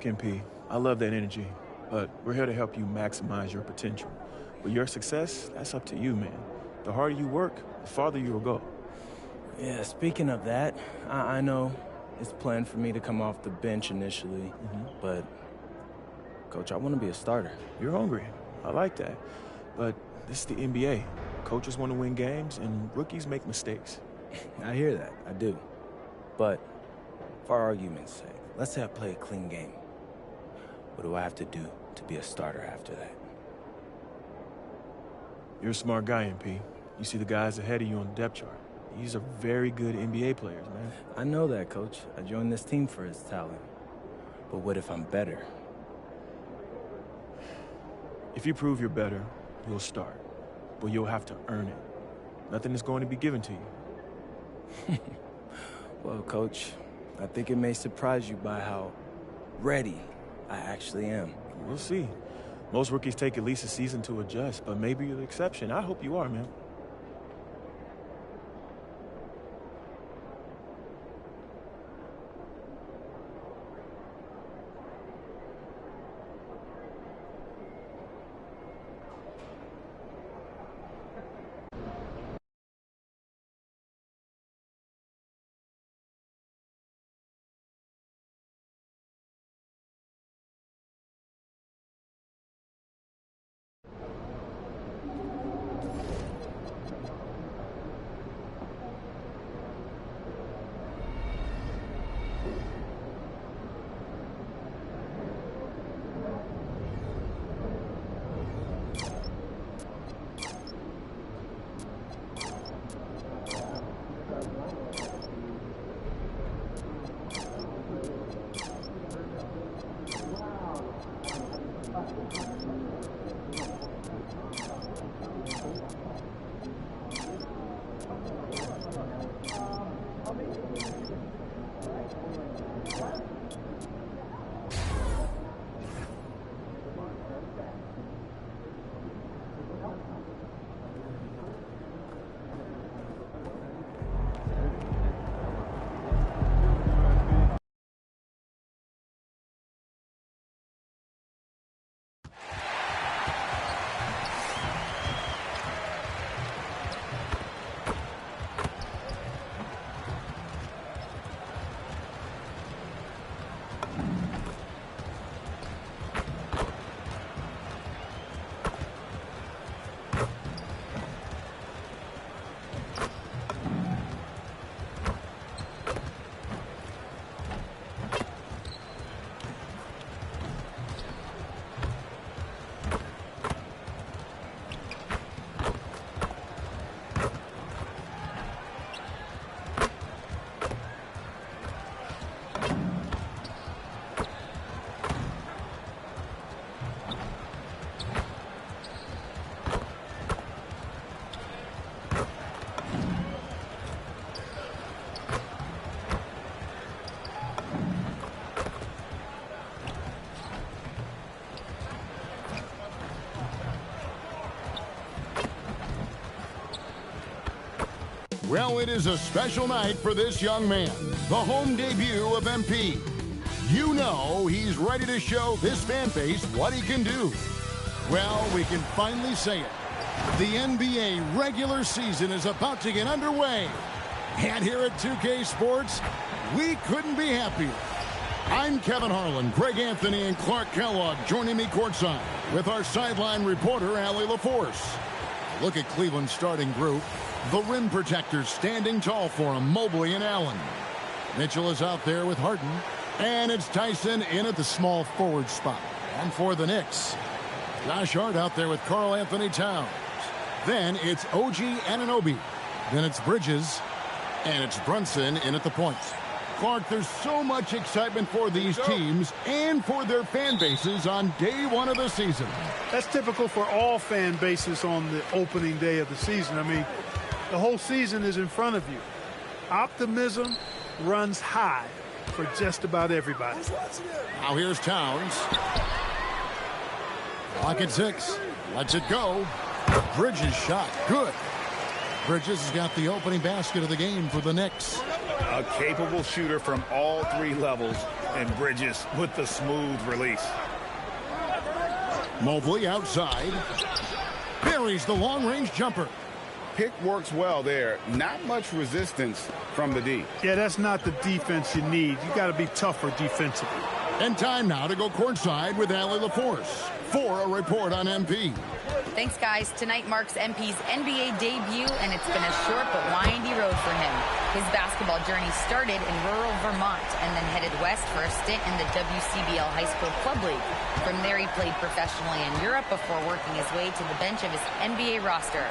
MP, I love that energy, but we're here to help you maximize your potential. But your success, that's up to you, man. The harder you work, the farther you will go. Yeah, speaking of that, I know it's planned for me to come off the bench initially, but, Coach, I want to be a starter. You're hungry. I like that. But this is the NBA. Coaches want to win games, and rookies make mistakes. I hear that. I do. But for argument's sake, let's say I play a clean game. What do I have to do to be a starter after that? You're a smart guy, MP. You see the guys ahead of you on the depth chart. These are very good NBA players, man. I know that, Coach. I joined this team for his talent. But what if I'm better? If you prove you're better, you'll start. But you'll have to earn it. Nothing is going to be given to you. Well, Coach, I think it may surprise you by how ready I actually am. We'll see. Most rookies take at least a season to adjust, but maybe you're the exception. I hope you are, man. Well, it is a special night for this young man, the home debut of MP. You know he's ready to show this fan base what he can do. Well, we can finally say it. The NBA regular season is about to get underway. And here at 2K Sports, we couldn't be happier. I'm Kevin Harlan, Greg Anthony, and Clark Kellogg joining me courtside with our sideline reporter, Allie LaForce. Look at Cleveland's starting group. The rim protectors standing tall for him, Mobley and Allen. Mitchell is out there with Harden. And it's Tyson in at the small forward spot. And for the Knicks, Josh Hart out there with Karl Anthony Towns. Then it's OG Anunoby. Then it's Bridges. And it's Brunson in at the point. Clark, there's so much excitement for these teams and for their fan bases on day one of the season. That's typical for all fan bases on the opening day of the season. I mean, the whole season is in front of you. Optimism runs high for just about everybody. Now here's Towns. Clock at 6. Lets it go. Bridges shot. Good. Bridges has got the opening basket of the game for the Knicks. A capable shooter from all three levels. And Bridges with the smooth release. Mobley outside. Buries the long-range jumper. Pick works well there. Not much resistance from the D. Yeah, that's not the defense you need. You got to be tougher defensively. And time now to go courtside with Allie LaForce for a report on MP. Thanks, guys. Tonight marks MP's NBA debut, and it's been a short but windy road for him. His basketball journey started in rural Vermont and then headed west for a stint in the WCBL High School Club League. From there, he played professionally in Europe before working his way to the bench of his NBA roster.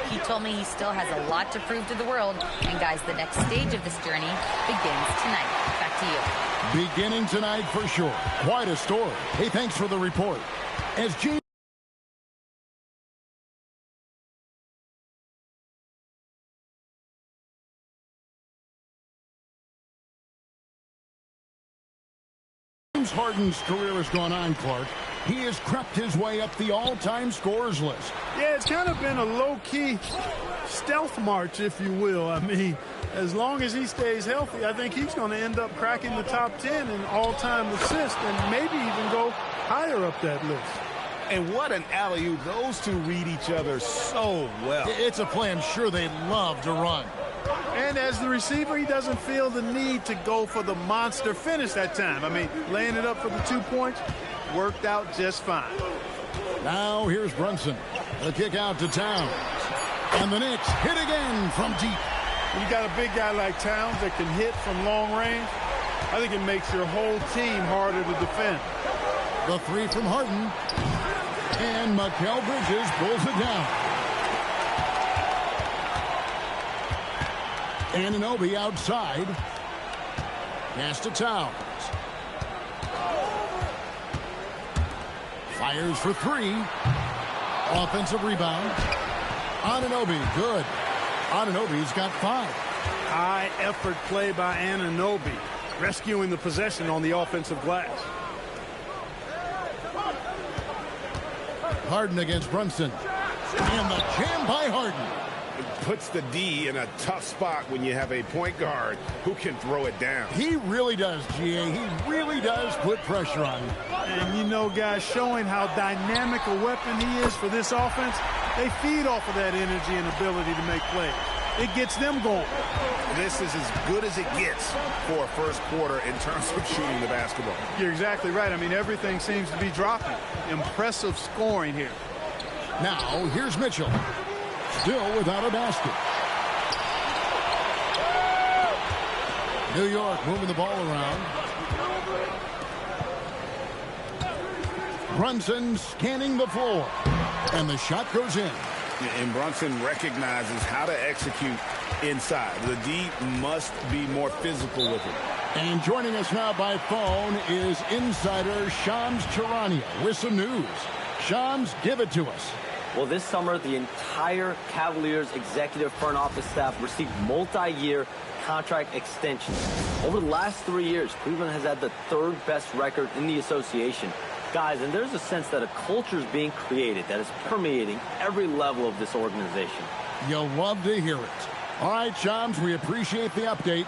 He told me he still has a lot to prove to the world. And, guys, the next stage of this journey begins tonight. Back to you. Beginning tonight for sure. Quite a story. Hey, thanks for the report. As James Harden's career has gone on, Clark, he has crept his way up the all-time scorers list. Yeah, it's kind of been a low-key stealth march, if you will. I mean, as long as he stays healthy, I think he's going to end up cracking the top 10 in all-time assists and maybe even go higher up that list. And what an alley-oop. Those two read each other so well. It's a play I'm sure they love to run. And as the receiver, he doesn't feel the need to go for the monster finish that time. I mean, laying it up for the 2 points worked out just fine. Now here's Brunson. The kick out to Towns. And the Knicks hit again from deep. When you got a big guy like Towns that can hit from long range, I think it makes your whole team harder to defend. The three from Harden. And Mikal Bridges pulls it down. Anunoby outside. Pass to Towns. Fires for three. Offensive rebound. Anunoby, good. Anunoby's got 5. High effort play by Anunoby, rescuing the possession on the offensive glass. Harden against Brunson. And the jam by Harden. It puts the D in a tough spot when you have a point guard who can throw it down. He really does, GA. He really does put pressure on him. And you know, guys, showing how dynamic a weapon he is for this offense, they feed off of that energy and ability to make plays. It gets them going. This is as good as it gets for a first quarter in terms of shooting the basketball. You're exactly right. I mean, everything seems to be dropping. Impressive scoring here. Now, here's Mitchell. Still without a basket. New York moving the ball around. Brunson scanning the floor. And the shot goes in. And Brunson recognizes how to execute inside. The D must be more physical with it. And joining us now by phone is insider Shams Charania with some news. Shams, give it to us. Well, this summer, the entire Cavaliers executive front office staff received multi-year contract extensions. Over the last 3 years, Cleveland has had the 3rd best record in the association. Guys, and there's a sense that a culture is being created that is permeating every level of this organization. You'll love to hear it. All right, Shams, we appreciate the update.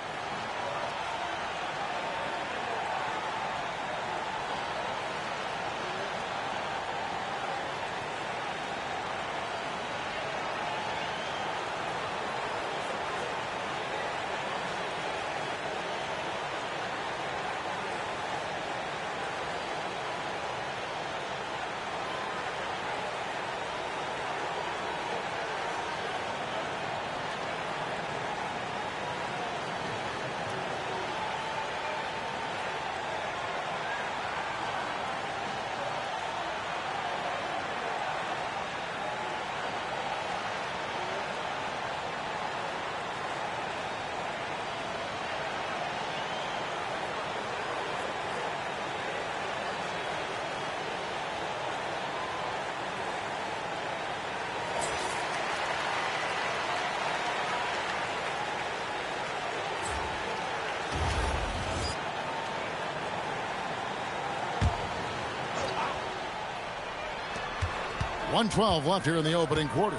.112 left here in the opening quarter.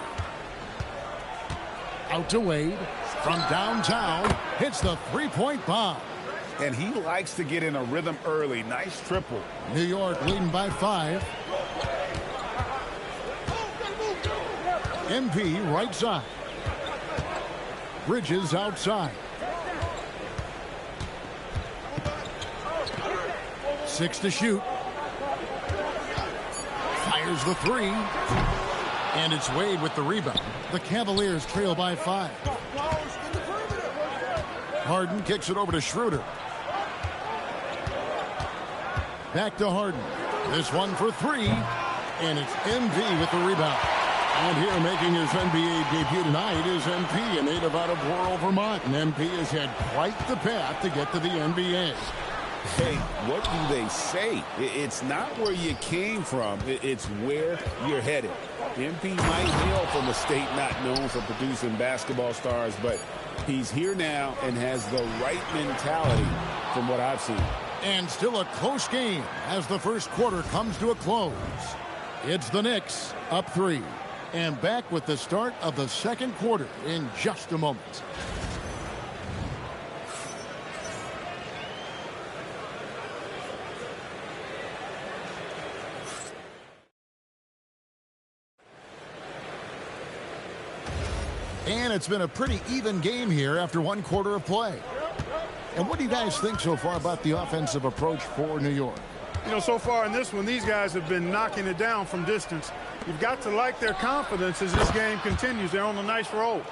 Out to Wade from downtown. Hits the three-point bomb. and he likes to get in a rhythm early. Nice triple. New York leading by 5. MP right side. Bridges outside. 6 to shoot. Fires the 3. And it's Wade with the rebound. The Cavaliers trail by 5. Harden kicks it over to Schroeder. Back to Harden. This one for 3. And it's MP with the rebound. And here making his NBA debut tonight is MP, a native out of rural Vermont. And MP has had quite the path to get to the NBA. Hey, what do they say? It's not where you came from. It's where you're headed. MP might hail from a state not known for producing basketball stars, but he's here now and has the right mentality from what I've seen. And still a close game as the first quarter comes to a close. It's the Knicks up 3. And back with the start of the second quarter in just a moment. And it's been a pretty even game here after one quarter of play. And what do you guys think so far about the offensive approach for New York? You know, so far in this one, these guys have been knocking it down from distance. You've got to like their confidence as this game continues. They're on a nice roll.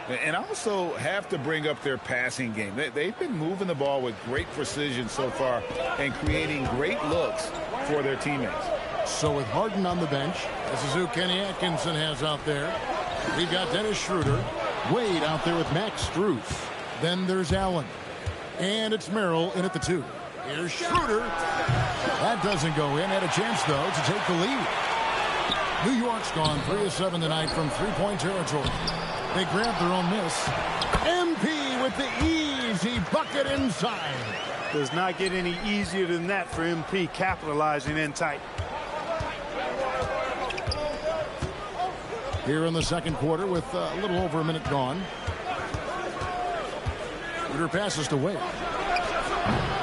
And also have to bring up their passing game. They've been moving the ball with great precision so far and creating great looks for their teammates. So with Harden on the bench, this is who Kenny Atkinson has out there. We've got Dennis Schroeder. Wade out there with Max Strus. Then there's Allen. And it's Merrill in at the 2. Here's Schroeder. That doesn't go in. Had a chance, though, to take the lead. New York's gone 3 of 7 tonight from three-point territory. They grab their own miss. MP with the easy bucket inside. Does not get any easier than that for MP, capitalizing in tight. Here in the second quarter with a little over a minute gone. Schroeder passes to Wade.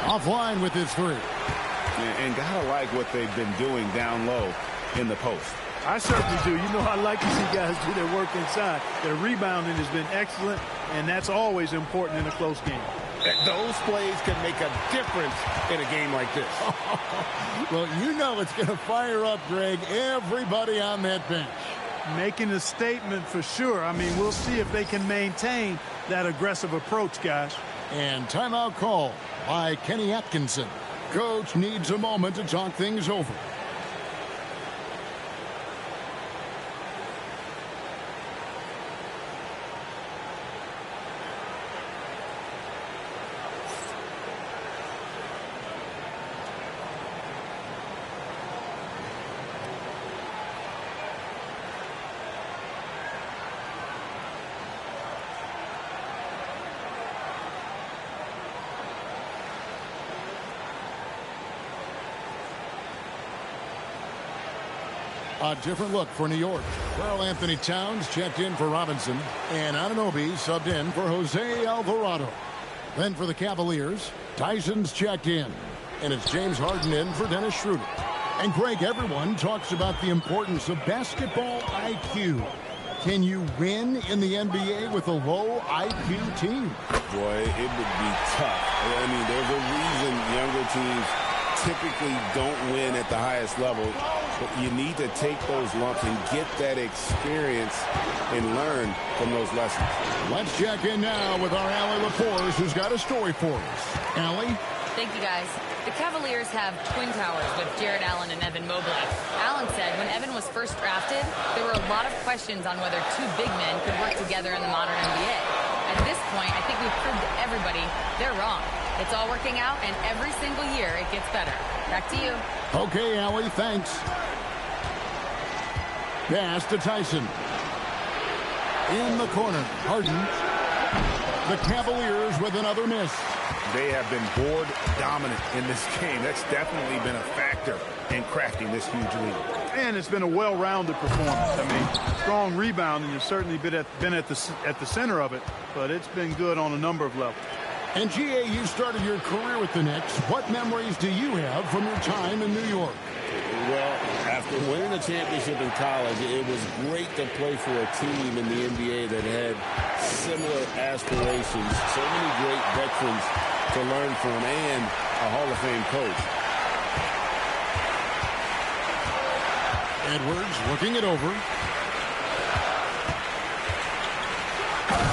Offline with his 3. And gotta like what they've been doing down low in the post. I certainly do. You know, I like to see guys do their work inside. Their rebounding has been excellent, and that's always important in a close game. Those plays can make a difference in a game like this. Well, you know it's going to fire up, Greg, everybody on that bench. Making a statement for sure. I mean, we'll see if they can maintain that aggressive approach, guys. And timeout call by Kenny Atkinson. Coach needs a moment to talk things over. A different look for New York. Karl Anthony Towns checked in for Robinson. And Anunoby subbed in for Jose Alvarado. Then for the Cavaliers, Tyson's checked in. And it's James Harden in for Dennis Schroeder. And Greg, everyone talks about the importance of basketball IQ. Can you win in the NBA with a low IQ team? Boy, it would be tough. I mean, there's a reason younger teams typically don't win at the highest level. But you need to take those lumps and get that experience and learn from those lessons. Let's check in now with our Allie LaForce, who's got a story for us. Allie? Thank you, guys. The Cavaliers have twin towers with Jared Allen and Evan Mobley. Allen said when Evan was first drafted, there were a lot of questions on whether two big men could work together in the modern NBA. At this point, I think we've proved to everybody they're wrong. It's all working out, and every single year it gets better. Back to you. Okay, Allie, thanks. Pass to Tyson. In the corner, Harden. The Cavaliers with another miss. They have been board dominant in this game. That's definitely been a factor in crafting this huge lead. And it's been a well-rounded performance. I mean, strong rebounding has certainly been at the center of it, but it's been good on a number of levels. And GA, you started your career with the Knicks. What memories do you have from your time in New York? Well, after winning a championship in college, it was great to play for a team in the NBA that had similar aspirations. So many great veterans to learn from and a Hall of Fame coach. Edwards looking it over.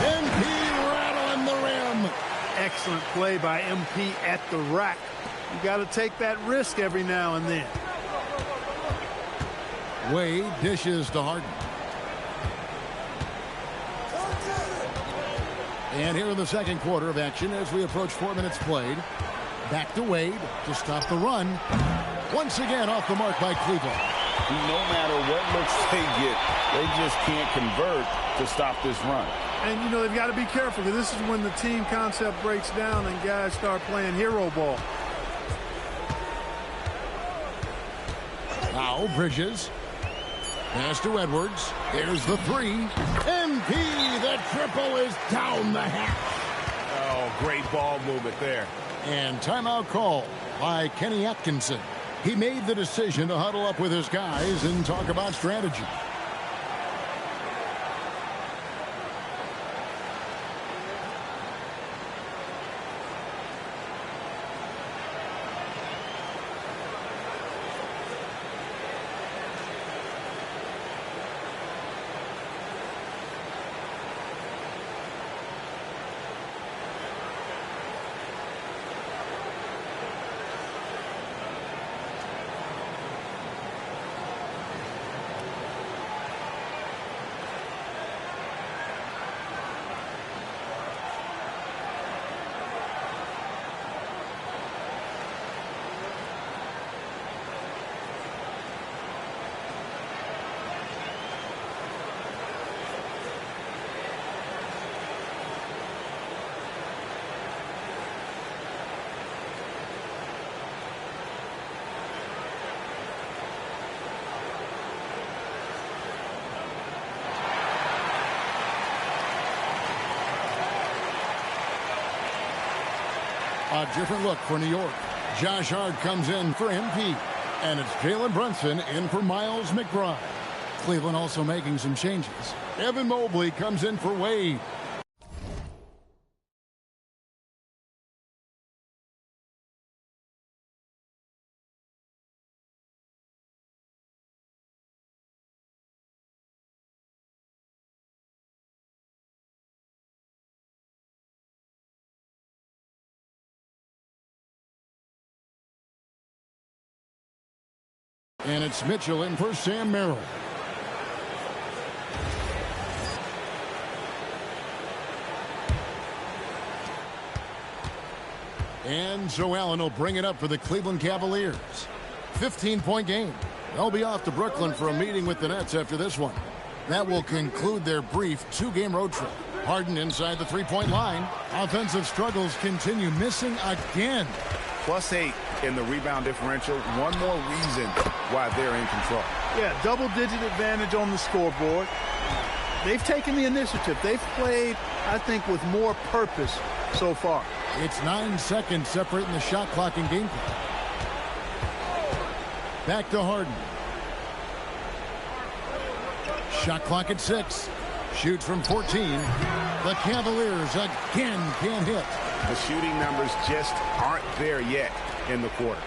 MP rattling the rim. Excellent play by MP at the rack. You got to take that risk every now and then. Wade dishes to Harden. And here in the second quarter of action as we approach 4 minutes played. Back to Wade to stop the run. Once again off the mark by Cleveland. No matter what looks they get, they just can't convert to stop this run. And, you know, they've got to be careful because this is when the team concept breaks down and guys start playing hero ball. Now Bridges. Pass to Edwards. There's the three. MP, the triple is down the hatch. Oh, great ball movement there. And timeout call by Kenny Atkinson. He made the decision to huddle up with his guys and talk about strategy. A different look for New York. Josh Hart comes in for MP. And it's Jalen Brunson in for Miles McBride. Cleveland also making some changes. Evan Mobley comes in for Wade. And it's Mitchell in for Sam Merrill. And Joe Allen will bring it up for the Cleveland Cavaliers. 15-point game. They'll be off to Brooklyn for a meeting with the Nets after this one. That will conclude their brief two-game road trip. Harden inside the three-point line. Offensive struggles continue, missing again. +8 in the rebound differential. One more reason why they're in control. Yeah, double-digit advantage on the scoreboard. They've taken the initiative. They've played, I think, with more purpose so far. It's 9 seconds separating the shot clock and game clock. Back to Harden. Shot clock at 6. Shoots from 14. The Cavaliers again can't hit. The shooting numbers just aren't there yet in the quarter.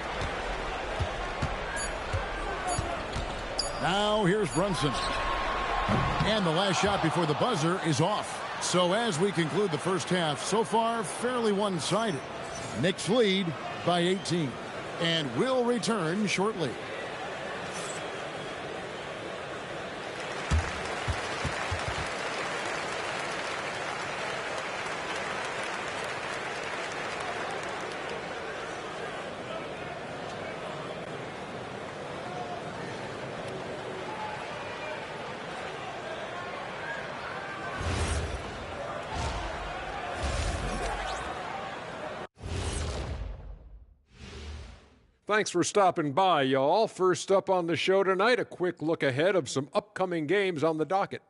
Now here's Brunson. And the last shot before the buzzer is off. So as we conclude the first half, so far fairly one-sided. Knicks lead by 18. And we'll return shortly. Thanks for stopping by, y'all. First up on the show tonight, a quick look ahead of some upcoming games on the docket.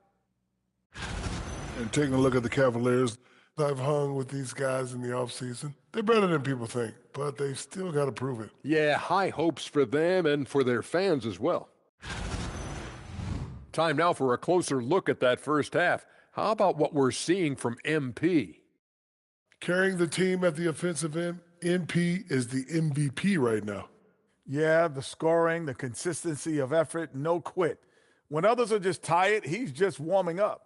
And taking a look at the Cavaliers, I've hung with these guys in the offseason. They're better than people think, but they've still got to prove it. Yeah, high hopes for them and for their fans as well. Time now for a closer look at that first half. How about what we're seeing from MP? Carrying the team at the offensive end, MP is the MVP right now. Yeah, the scoring, the consistency of effort, no quit. When others are just tired, he's just warming up.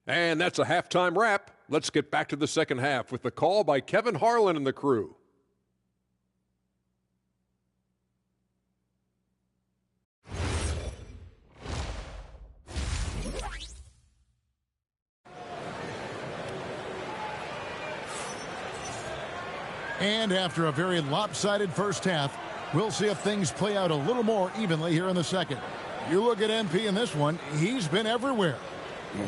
And that's a halftime wrap. Let's get back to the second half with the call by Kevin Harlan and the crew. And after a very lopsided first half, we'll see if things play out a little more evenly here in the second. You look at MP in this one, he's been everywhere.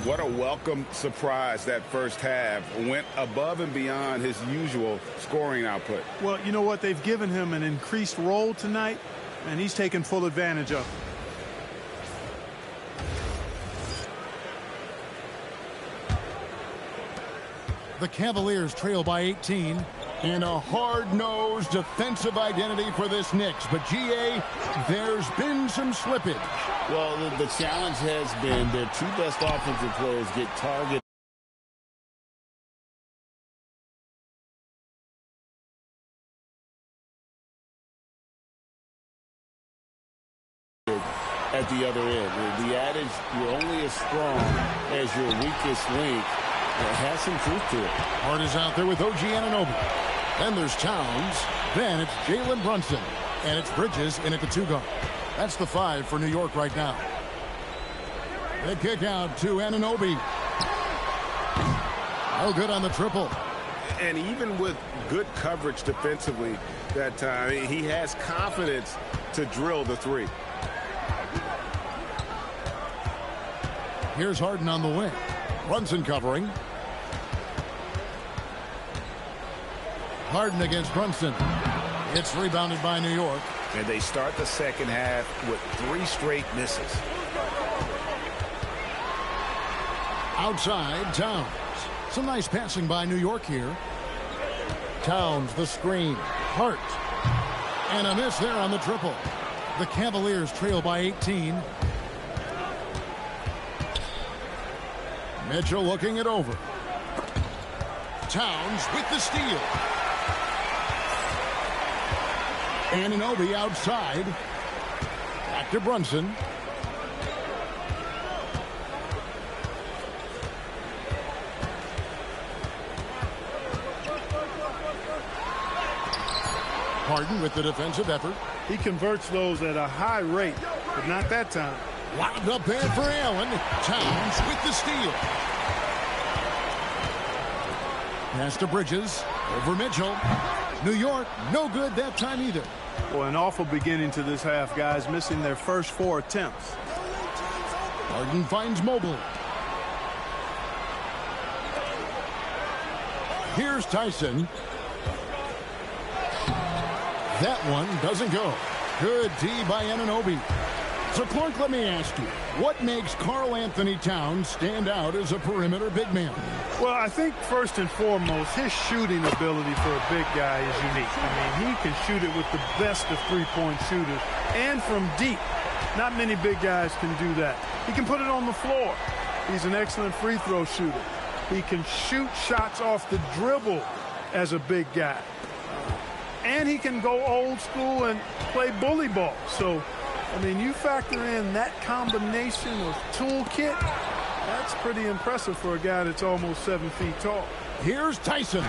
What a welcome surprise that first half. Went above and beyond his usual scoring output. Well, you know what? They've given him an increased role tonight, and he's taken full advantage of it. The Cavaliers trail by 18. And a hard-nosed defensive identity for this Knicks. But, G.A., there's been some slippage. Well, the challenge has been their two best offensive players get targeted at the other end. The adage, you're only as strong as your weakest link, has some truth to it. Hart is out there with OG Anunoby. Then there's Towns. Then it's Jalen Brunson. And it's Bridges in at the 2-guard. That's the 5 for New York right now. The kick out to Anunoby. No good on the triple. And even with good coverage defensively that time, he has confidence to drill the 3. Here's Harden on the wing. Brunson covering. Harden against Brunson. It's rebounded by New York. And they start the second half with 3 straight misses. Outside, Towns. Some nice passing by New York here. Towns, the screen. Hart. And a miss there on the triple. The Cavaliers trail by 18. Mitchell looking it over. Towns with the steal. Anunoby outside. Back to Brunson. Harden with the defensive effort. He converts those at a high rate, but not that time. Lobbed up there for Allen. Towns with the steal. Pass to Bridges. Over Mitchell. New York, no good that time either. Well, an awful beginning to this half, guys, missing their first 4 attempts. Harden finds Mobley. Here's Tyson. That one doesn't go. Good D by Anunoby. So, Clark, let me ask you, what makes Karl Anthony Towns stand out as a perimeter big man? Well, I think first and foremost, his shooting ability for a big guy is unique. I mean, he can shoot it with the best of three-point shooters and from deep. Not many big guys can do that. He can put it on the floor. He's an excellent free throw shooter. He can shoot shots off the dribble as a big guy. And he can go old school and play bully ball. So, I mean, you factor in that combination of toolkit, that's pretty impressive for a guy that's almost 7 feet tall. Here's Tyson.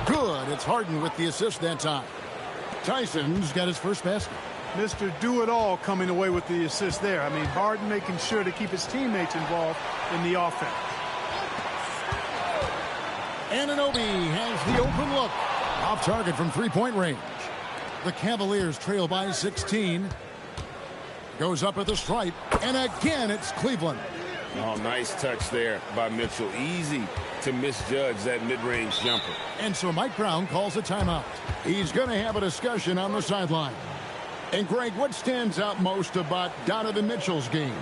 Good. It's Harden with the assist that time. Tyson's got his first basket. Mr. Do-It-All coming away with the assist there. I mean, Harden making sure to keep his teammates involved in the offense. Anunoby has the open look. Off target from three-point range. The Cavaliers trail by 16. Goes up at the stripe. And again, it's Cleveland. Oh, nice touch there by Mitchell. Easy to misjudge that mid-range jumper. And so Mike Brown calls a timeout. He's going to have a discussion on the sideline. And, Greg, what stands out most about Donovan Mitchell's game?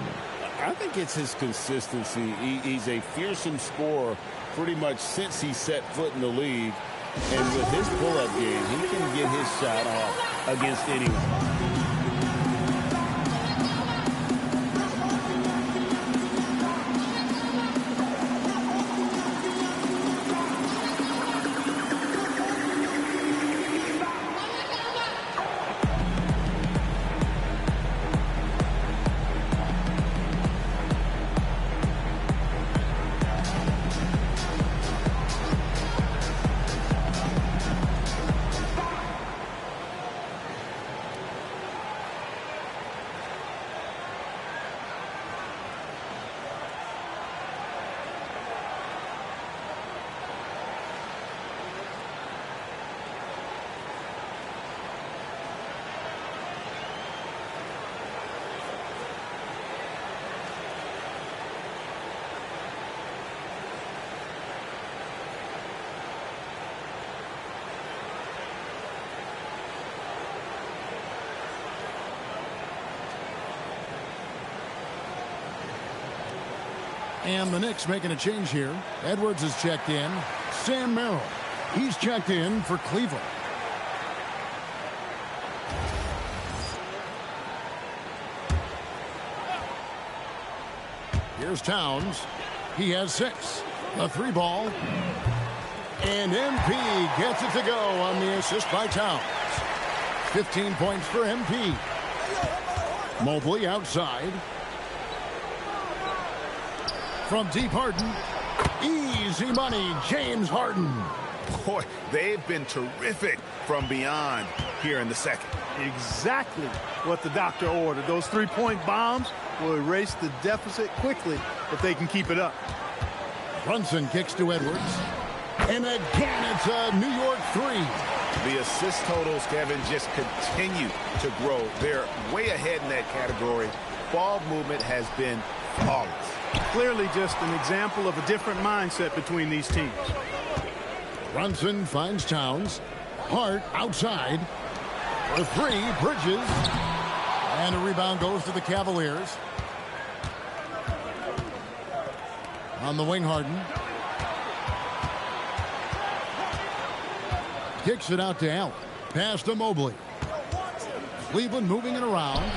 I think it's his consistency. He's a fearsome scorer pretty much since he set foot in the league. And with his pull-up game, he can get his shot off against anyone. And the Knicks making a change here. Edwards is checked in. Sam Merrill, he's checked in for Cleveland. Here's Towns. He has 6. The 3 ball. And MP gets it to go on the assist by Towns. 15 points for MP. Mobley outside. From deep, Harden. Easy money, James Harden. Boy, they've been terrific from beyond here in the second. Exactly what the doctor ordered. Those 3-point bombs will erase the deficit quickly if they can keep it up. Brunson kicks to Edwards. And again, it's a New York 3. The assist totals, Kevin, just continue to grow. They're way ahead in that category. Ball movement has been flawless. Clearly just an example of a different mindset between these teams. Brunson finds Towns. Hart outside. For 3, Bridges. And a rebound goes to the Cavaliers. On the wing, Harden. Kicks it out to Allen. Pass to Mobley. Cleveland moving it around.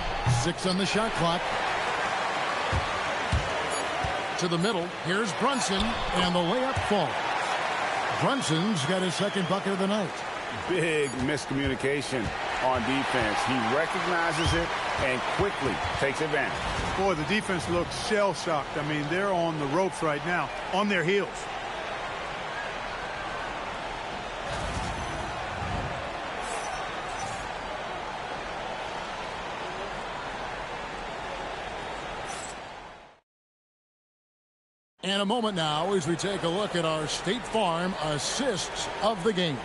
6 on the shot clock. To the middle. Here's Brunson. And the layup falls. Brunson's got his second bucket of the night. Big miscommunication on defense. He recognizes it and quickly takes advantage. Boy, the defense looks shell-shocked. I mean, they're on the ropes right now, on their heels. And a moment now as we take a look at our State Farm assists of the game.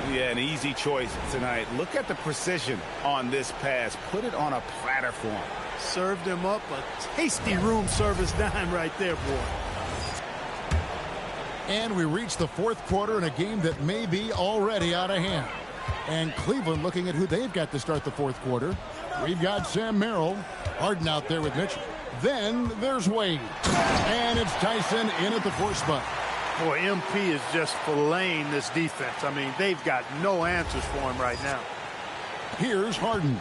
Yeah, an easy choice tonight. Look at the precision on this pass. Put it on a platter for him. Served him up a tasty room service dime right there, boy. And we reach the 4th quarter in a game that may be already out of hand. And Cleveland looking at who they've got to start the 4th quarter. We've got Sam Merrill. Harden out there with Mitchell. Then there's Wade. And it's Tyson in at the 4 spot. Boy, MP is just filleting this defense. I mean, they've got no answers for him right now. Here's Harden.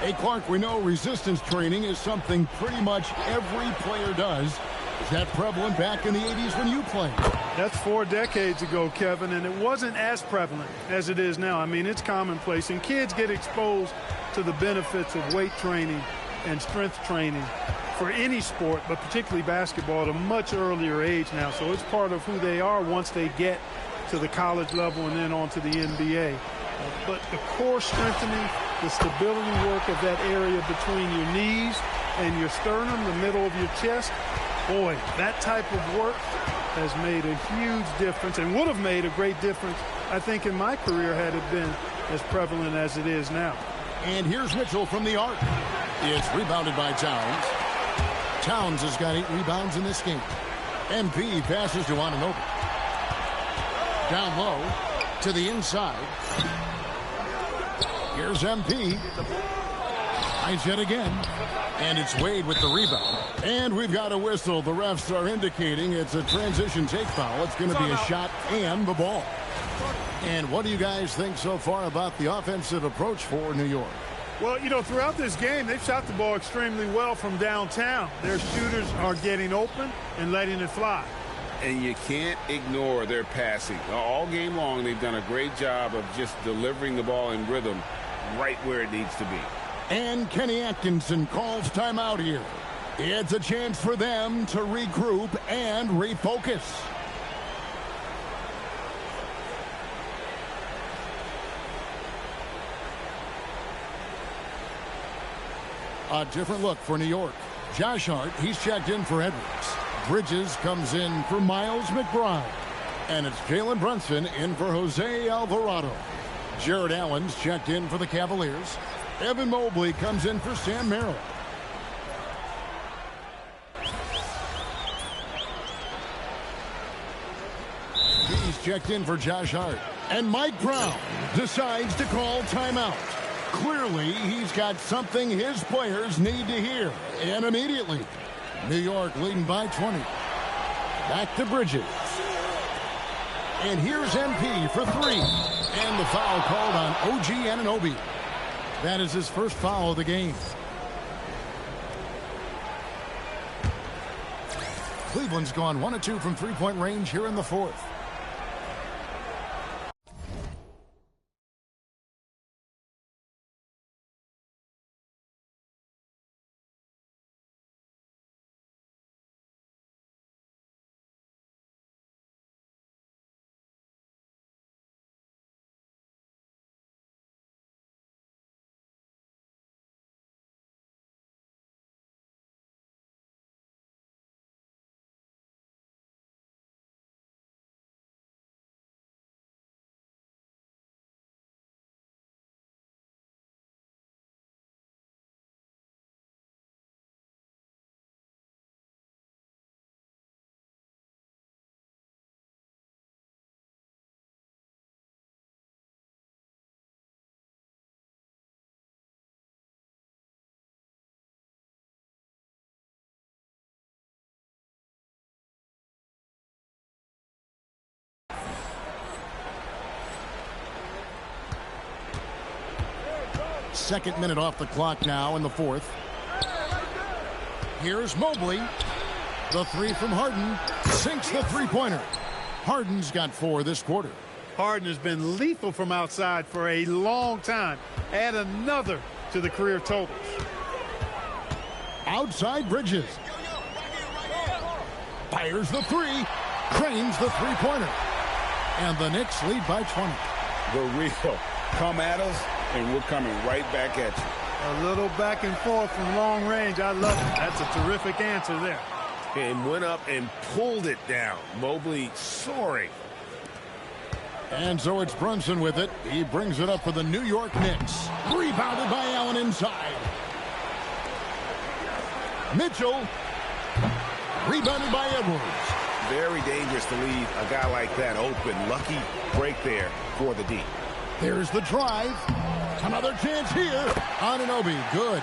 Hey, Clark, we know resistance training is something pretty much every player does. Is that prevalent back in the 80s when you played? That's 4 decades ago, Kevin, and it wasn't as prevalent as it is now. I mean, it's commonplace, and kids get exposed to the benefits of weight training and strength training for any sport, but particularly basketball, at a much earlier age now. So it's part of who they are once they get to the college level and then on to the NBA. But the core strengthening, the stability work of that area between your knees and your sternum, the middle of your chest, boy, that type of work has made a huge difference and would have made a great difference, I think, in my career had it been as prevalent as it is now. And here's Mitchell from the arc. It's rebounded by Towns. Towns has got 8 rebounds in this game. MP passes to Anunoby. Down low to the inside. Here's MP. Tries yet again. And it's Wade with the rebound. And we've got a whistle. The refs are indicating it's a transition take foul. It's going to be a shot and the ball. And what do you guys think so far about the offensive approach for New York? Well, you know, throughout this game, they've shot the ball extremely well from downtown. Their shooters are getting open and letting it fly. And you can't ignore their passing. All game long, they've done a great job of just delivering the ball in rhythm right where it needs to be. And Kenny Atkinson calls timeout here. It's a chance for them to regroup and refocus. A different look for New York. Josh Hart, he's checked in for Edwards. Bridges comes in for Miles McBride. And it's Jalen Brunson in for Jose Alvarado. Jared Allen's checked in for the Cavaliers. Evan Mobley comes in for Sam Merrill. He's checked in for Josh Hart. And Mike Brown decides to call timeout. Clearly, he's got something his players need to hear. And immediately, New York leading by 20. Back to Bridges. And here's MP for three. And the foul called on OG Anunoby. That is his first foul of the game. Cleveland's gone 1 of 2 from three-point range here in the fourth. Second minute off the clock now in the fourth. Here's Mobley. The three from Harden sinks the three-pointer. Harden's got 4 this quarter. Harden has been lethal from outside for a long time. Add another to the career totals. Outside Bridges. Fires the three. Cranes the three-pointer. And the Knicks lead by 20. The real come at us, and we're coming right back at you. A little back and forth from long range. I love it. That's a terrific answer there. And went up and pulled it down. Mobley soaring. And so it's Brunson with it. He brings it up for the New York Knicks. Rebounded by Allen inside. Mitchell. Rebounded by Edwards. Very dangerous to leave a guy like that open. Lucky break there for the D. There's the drive. Another chance here. Anunoby, good.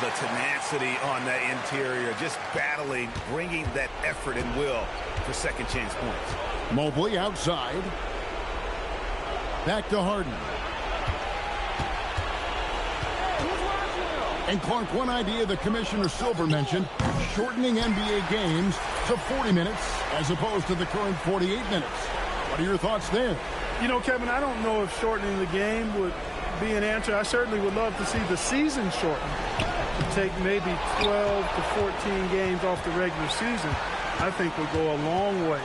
The tenacity on that interior, just battling, bringing that effort and will for second chance points. Mobley outside. Back to Harden. And Clark, one idea that Commissioner Silver mentioned, shortening NBA games to 40 minutes as opposed to the current 48 minutes. What are your thoughts there? You know, Kevin, I don't know if shortening the game would be an answer. I certainly would love to see the season shortened. To take maybe 12 to 14 games off the regular season, I think would go a long way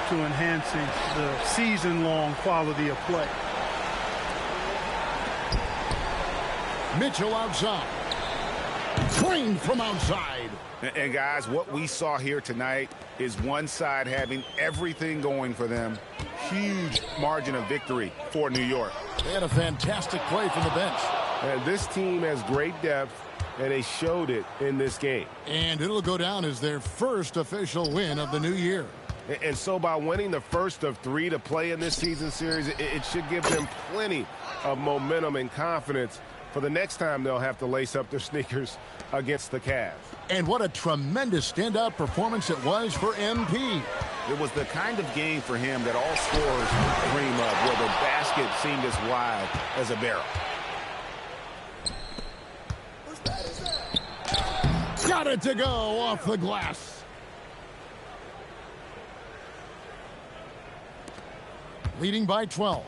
to enhancing the season-long quality of play. Mitchell outside. Clean from outside. And guys, what we saw here tonight is one side having everything going for them. Huge margin of victory for New York. They had a fantastic play from the bench. And this team has great depth, and they showed it in this game. And it'll go down as their first official win of the new year. And so by winning the first of 3 to play in this season series, it should give them plenty of momentum and confidence for the next time they'll have to lace up their sneakers against the Cavs. And what a tremendous standout performance it was for MP. It was the kind of game for him that all scorers dream of, where the basket seemed as wide as a barrel. Got it to go off the glass. Leading by 12.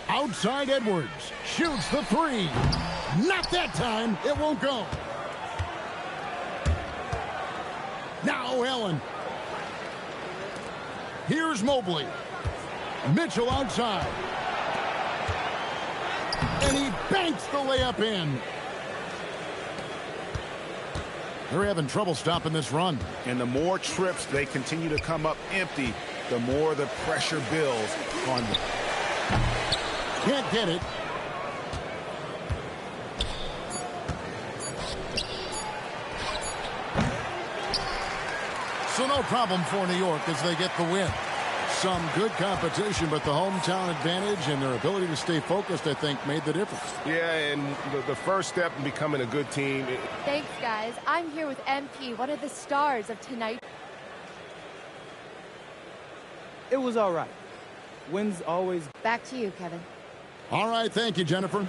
Outside Edwards. Shoots the three. Not that time. It won't go. Now Allen. Here's Mobley. Mitchell outside. And he banks the layup in. They're having trouble stopping this run. And the more trips they continue to come up empty, the more the pressure builds on them. Can't get it. So no problem for New York as they get the win. Some good competition, but the hometown advantage and their ability to stay focused, I think, made the difference. Yeah, and the first step in becoming a good team. Thanks, guys. I'm here with MP, one of the stars of tonight. It was all right. Wins always. Back to you, Kevin. All right, thank you, Jennifer.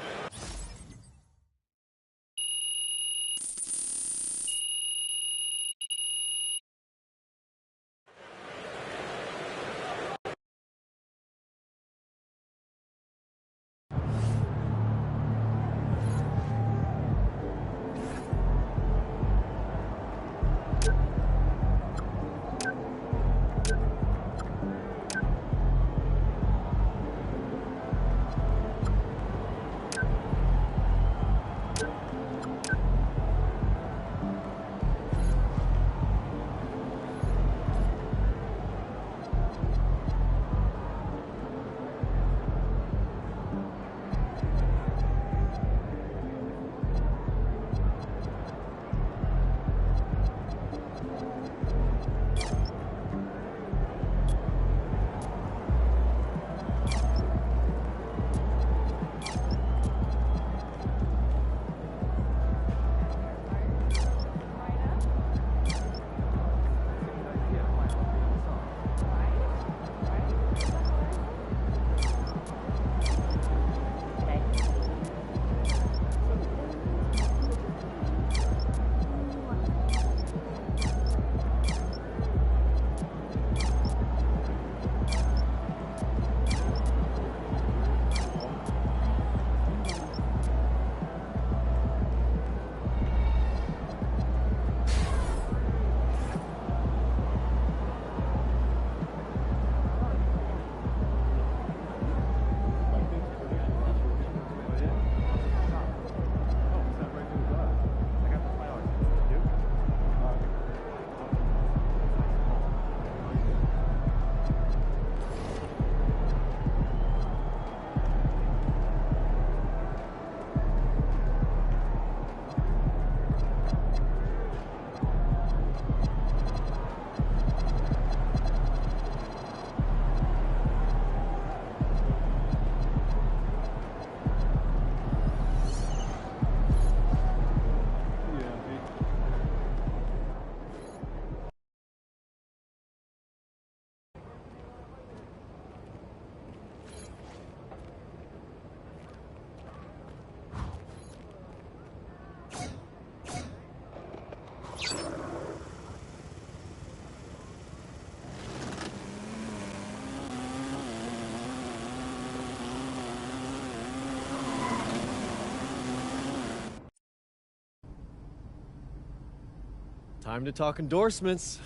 Time to talk endorsements.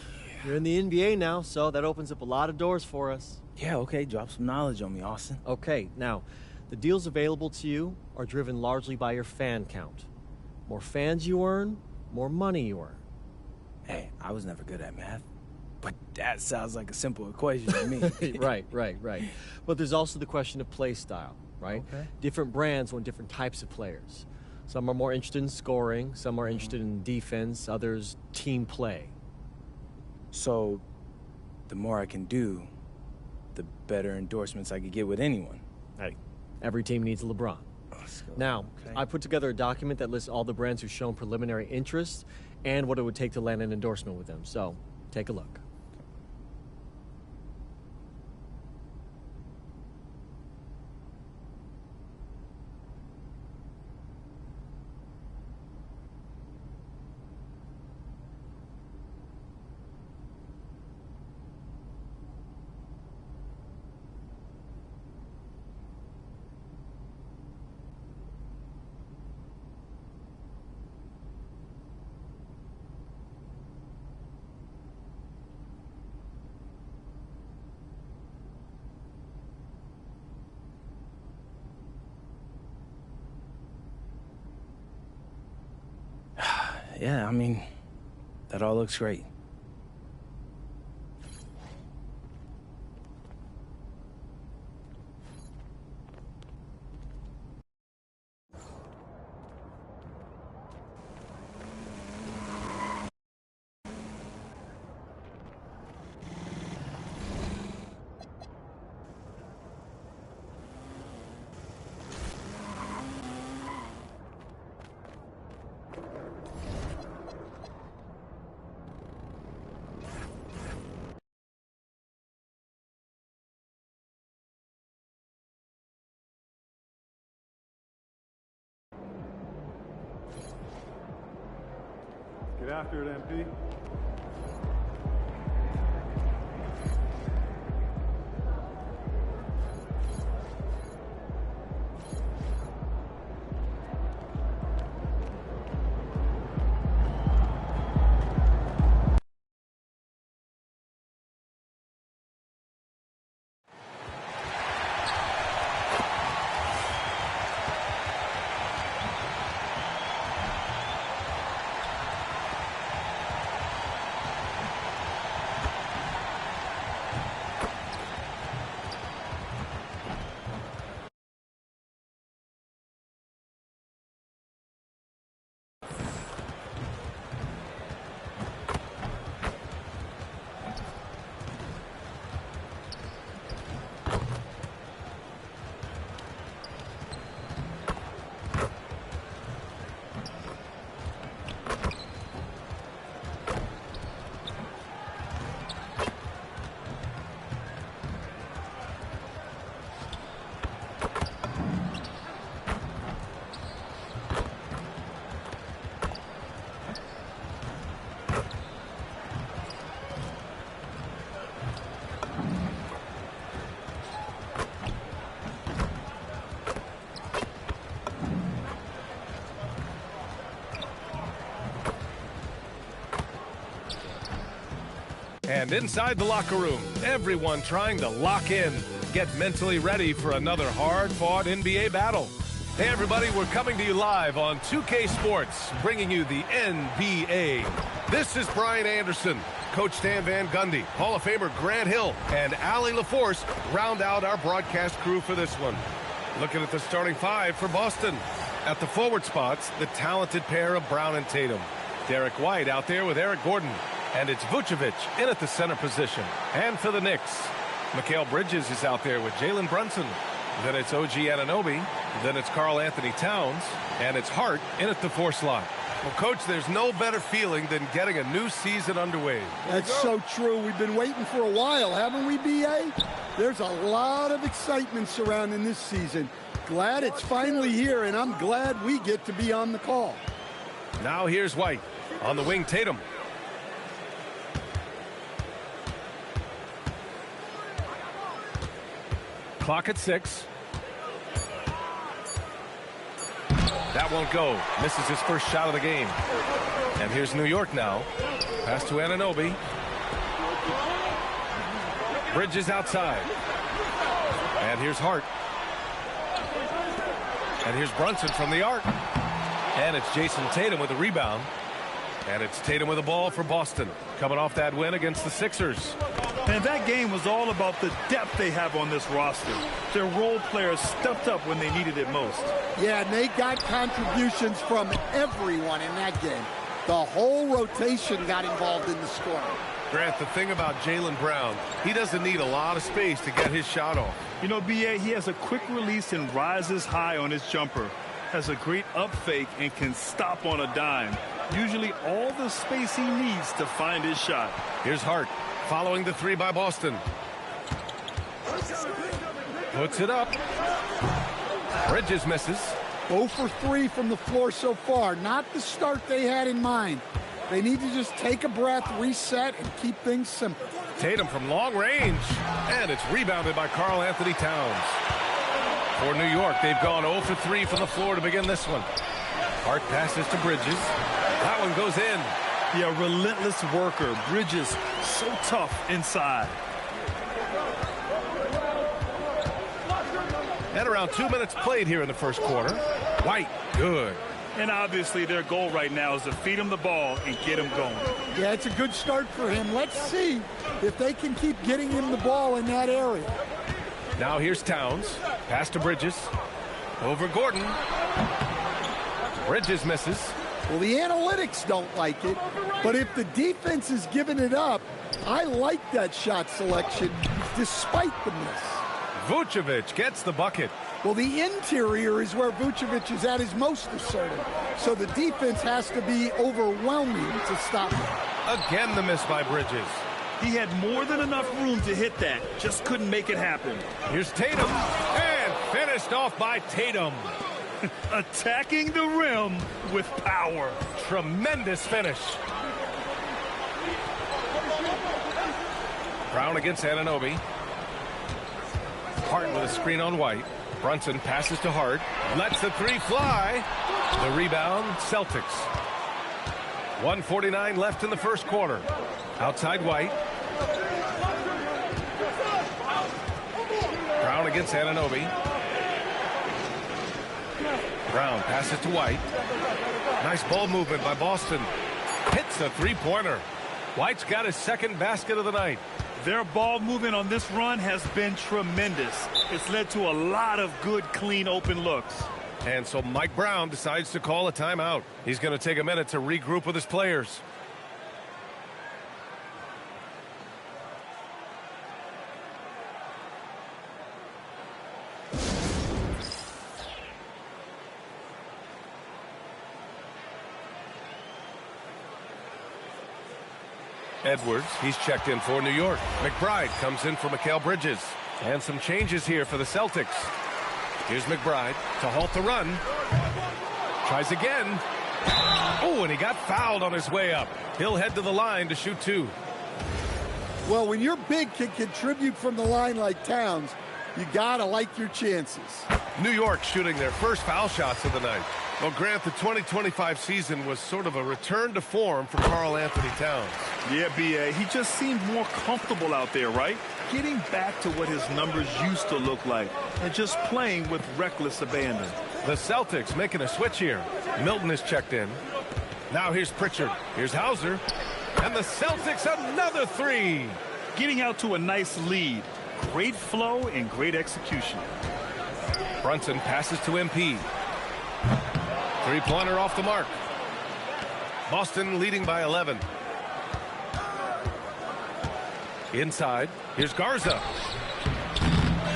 You're in the NBA now, so that opens up a lot of doors for us. Yeah, okay, drop some knowledge on me, Austin. Okay, now, the deals available to you are driven largely by your fan count. More fans you earn, more money you earn. Hey, I was never good at math, but that sounds like a simple equation to me. Right. But there's also the question of play style, right? Okay. Different brands want different types of players. Some are more interested in scoring, some are interested in defense, others team play. So, the more I can do, the better endorsements I could get with anyone. Hey, every team needs a LeBron. Now, I put together a document that lists all the brands who've shown preliminary interest and what it would take to land an endorsement with them. So, take a look. Yeah, I mean, that all looks great. Get after it, MP. And inside the locker room, everyone trying to lock in, get mentally ready for another hard-fought NBA battle. Hey, everybody, we're coming to you live on 2K Sports, bringing you the NBA. This is Brian Anderson. Coach Stan Van Gundy, Hall of Famer Grant Hill, and Allie LaForce round out our broadcast crew for this one. Looking at the starting five for Boston. At the forward spots, the talented pair of Brown and Tatum. Derek White out there with Eric Gordon. And it's Vucevic in at the center position. And for the Knicks, Mikal Bridges is out there with Jalen Brunson. Then it's OG Anunoby. Then it's Karl Anthony Towns. And it's Hart in at the 4 slot. Well, Coach, there's no better feeling than getting a new season underway. That's so true. We've been waiting for a while, haven't we, B.A.? There's a lot of excitement surrounding this season. Glad it's finally here, and I'm glad we get to be on the call. Now here's White. On the wing, Tatum. Clock at 6. That won't go. Misses his first shot of the game. And here's New York now. Pass to Anunoby. Bridges outside. And here's Hart. And here's Brunson from the arc. And it's Jason Tatum with a rebound. And it's Tatum with the ball for Boston, coming off that win against the Sixers. And that game was all about the depth they have on this roster. Their role players stepped up when they needed it most. Yeah, and they got contributions from everyone in that game. The whole rotation got involved in the scoring. Grant, the thing about Jaylen Brown, he doesn't need a lot of space to get his shot off. You know, B.A., he has a quick release and rises high on his jumper. Has a great up fake and can stop on a dime. Usually all the space he needs to find his shot. Here's Hart following the three by Boston. Puts it up. Bridges misses. 0 for 3 from the floor so far. Not the start they had in mind. They need to just take a breath, reset, and keep things simple. Tatum from long range. And it's rebounded by Karl Anthony Towns. For New York, they've gone 0 for 3 from the floor to begin this one. Hart passes to Bridges. That one goes in. Yeah, relentless worker. Bridges, so tough inside. And around 2 minutes played here in the first quarter. White, good. And obviously their goal right now is to feed him the ball and get him going. Yeah, it's a good start for him. Let's see if they can keep getting him the ball in that area. Now here's Towns. Pass to Bridges. Over Gordon. Bridges misses. Well, the analytics don't like it, but if the defense is giving it up, I like that shot selection despite the miss. Vucevic gets the bucket. Well, the interior is where Vucevic is at his most assertive, so the defense has to be overwhelming to stop him. Again, the miss by Bridges. He had more than enough room to hit that, just couldn't make it happen. Here's Tatum, and finished off by Tatum. Attacking the rim with power. Tremendous finish. Brown against Anunoby. Hart with a screen on White. Brunson passes to Hart. Lets the three fly. The rebound, Celtics. 1:49 left in the first quarter. Outside White. Brown against Anunoby. Brown passes to White. Nice ball movement by Boston. Hits a three-pointer. White's got his second basket of the night. Their ball movement on this run has been tremendous. It's led to a lot of good, clean, open looks. And so Mike Brown decides to call a timeout. He's going to take a minute to regroup with his players. Edwards, he's checked in for New York. McBride comes in for Mikal Bridges. And some changes here for the Celtics. Here's McBride to halt the run. Tries again. Oh, and he got fouled on his way up. He'll head to the line to shoot two. Well, when your big can contribute from the line like Towns, you gotta like your chances. New York shooting their first foul shots of the night. Well, Grant, the 2025 season was sort of a return to form for Karl Anthony Towns. Yeah, B.A., he just seemed more comfortable out there, right? Getting back to what his numbers used to look like and just playing with reckless abandon. The Celtics making a switch here. Milton is checked in. Now here's Pritchard. Here's Hauser. And the Celtics another three. Getting out to a nice lead. Great flow and great execution. Brunson passes to MP. Three-pointer off the mark. Boston leading by 11. Inside, here's Garza.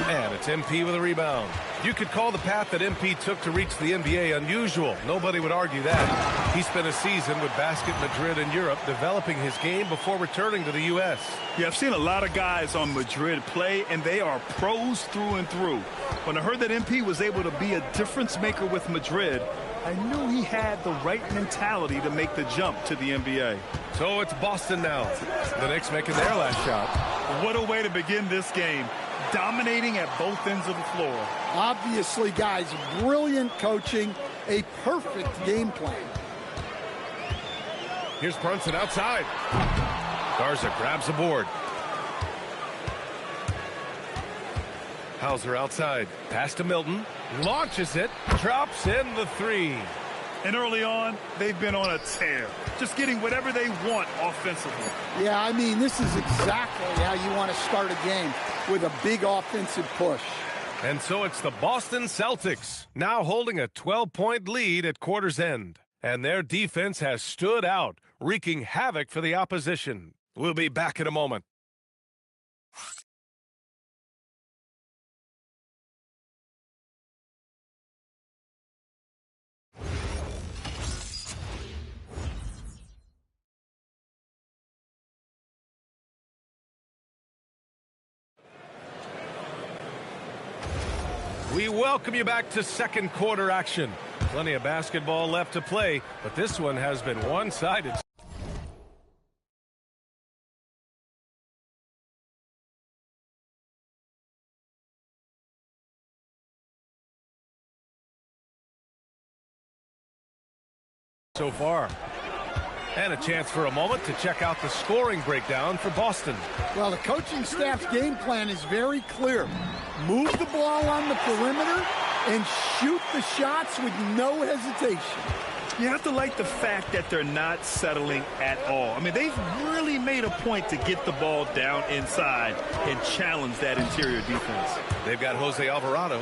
And it's MP with a rebound. You could call the path that MP took to reach the NBA unusual. Nobody would argue that. He spent a season with Basket Madrid in Europe developing his game before returning to the U.S. Yeah, I've seen a lot of guys on Madrid play, and they are pros through and through. When I heard that MP was able to be a difference maker with Madrid, I knew he had the right mentality to make the jump to the NBA. So it's Boston now. The Knicks making their last shot. What a way to begin this game. Dominating at both ends of the floor. Obviously, guys, brilliant coaching, a perfect game plan. Here's Brunson outside. Garza grabs the board. Hauser outside. Pass to Milton. Launches it. Drops in the three. And early on, they've been on a tear. Just getting whatever they want offensively. Yeah, I mean, this is exactly how you want to start a game, with a big offensive push. And so it's the Boston Celtics, now holding a 12-point lead at quarter's end. And their defense has stood out, wreaking havoc for the opposition. We'll be back in a moment. We welcome you back to second quarter action. Plenty of basketball left to play, but this one has been one-sided. So far. And a chance for a moment to check out the scoring breakdown for Boston. Well, the coaching staff's game plan is very clear. Move the ball on the perimeter and shoot the shots with no hesitation. You have to like the fact that they're not settling at all. I mean, they've really made a point to get the ball down inside and challenge that interior defense. They've got Jose Alvarado.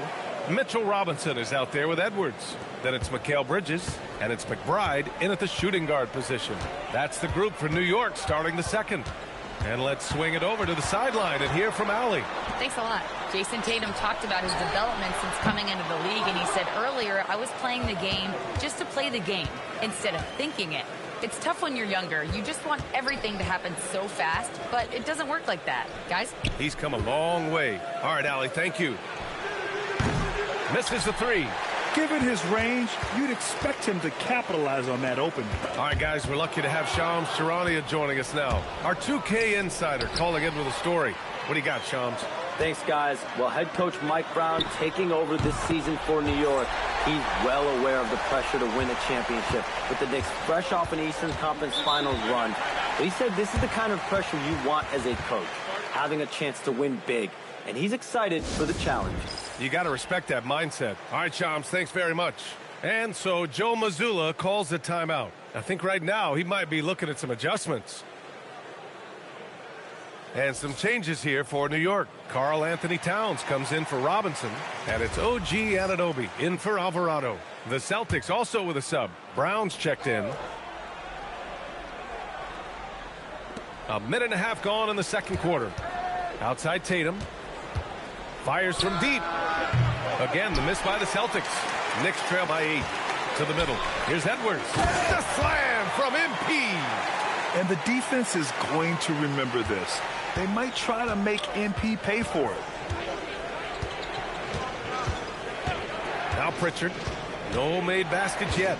Mitchell Robinson is out there with Edwards. Then it's Mikal Bridges, and it's McBride in at the shooting guard position. That's the group for New York starting the second. And let's swing it over to the sideline and hear from Allie. Thanks a lot. Jason Tatum talked about his development since coming into the league, and he said earlier, I was playing the game just to play the game instead of thinking it. It's tough when you're younger. You just want everything to happen so fast, but it doesn't work like that. Guys? He's come a long way. All right, Allie, thank you. Misses the three. Given his range, you'd expect him to capitalize on that opening. All right, guys, we're lucky to have Shams Charania joining us now. Our 2K insider calling in with a story. What do you got, Shams? Thanks, guys. Well, head coach Mike Brown taking over this season for New York. He's well aware of the pressure to win a championship, with the Knicks fresh off an Eastern Conference Finals run. But he said this is the kind of pressure you want as a coach, having a chance to win big. And he's excited for the challenge. You got to respect that mindset. All right, Shams, thanks very much. And so Joe Mazzulla calls the timeout. I think right now he might be looking at some adjustments. And some changes here for New York. Karl Anthony Towns comes in for Robinson. And it's OG Anunoby in for Alvarado. The Celtics also with a sub. Brown's checked in. A minute and a half gone in the second quarter. Outside Tatum. Fires from deep. Again, the miss by the Celtics. Knicks trail by 8 to the middle. Here's Edwards. The slam from MP. And the defense is going to remember this. They might try to make MP pay for it. Now Pritchard. No made baskets yet.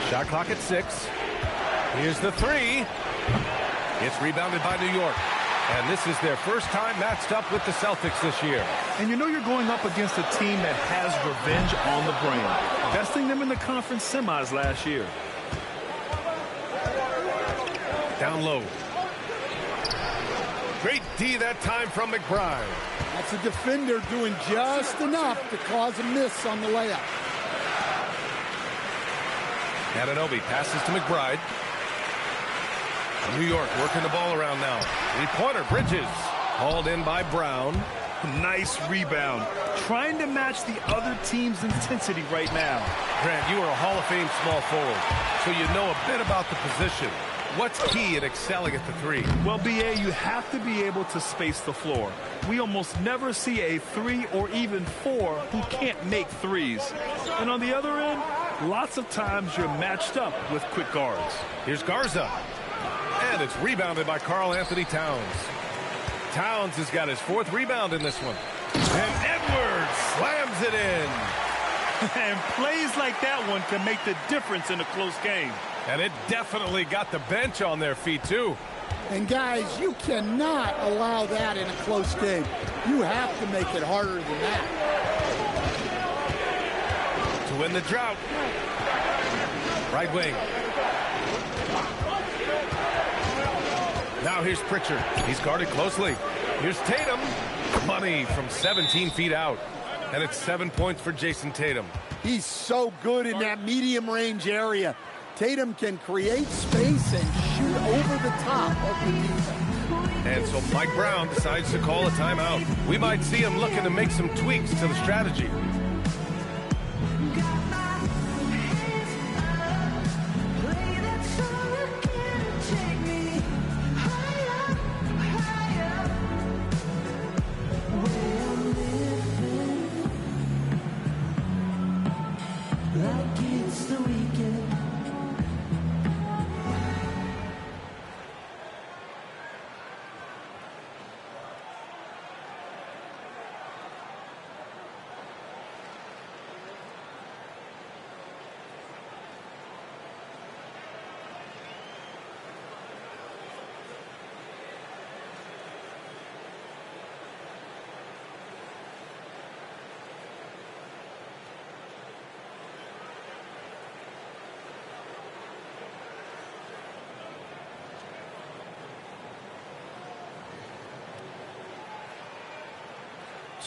Shot clock at 6. Here's the three. It's rebounded by New York. And this is their first time matched up with the Celtics this year. And you know you're going up against a team that has revenge on the brain, besting them in the conference semis last year. Down low. Great D that time from McBride. That's a defender doing just enough to cause a miss on the layup. Anunoby passes to McBride. New York working the ball around now. Three-pointer, Bridges. Hauled in by Brown. Nice rebound. Trying to match the other team's intensity right now. Grant, you are a Hall of Fame small forward, so you know a bit about the position. What's key in excelling at the three? Well, BA, you have to be able to space the floor. We almost never see a 3 or even 4 who can't make threes. And on the other end, lots of times you're matched up with quick guards. Here's Garza. And it's rebounded by Karl Anthony Towns. Towns has got his 4th rebound in this one. And Edwards slams it in. And plays like that one can make the difference in a close game. And it definitely got the bench on their feet, too. And, guys, you cannot allow that in a close game. You have to make it harder than that. To win the drought. Right wing. Now here's Pritchard. He's guarded closely. Here's Tatum. Money from 17 feet out. And it's 7 points for Jason Tatum. He's so good in that medium range area. Tatum can create space and shoot over the top of the defense. And so Mike Brown decides to call a timeout. We might see him looking to make some tweaks to the strategy.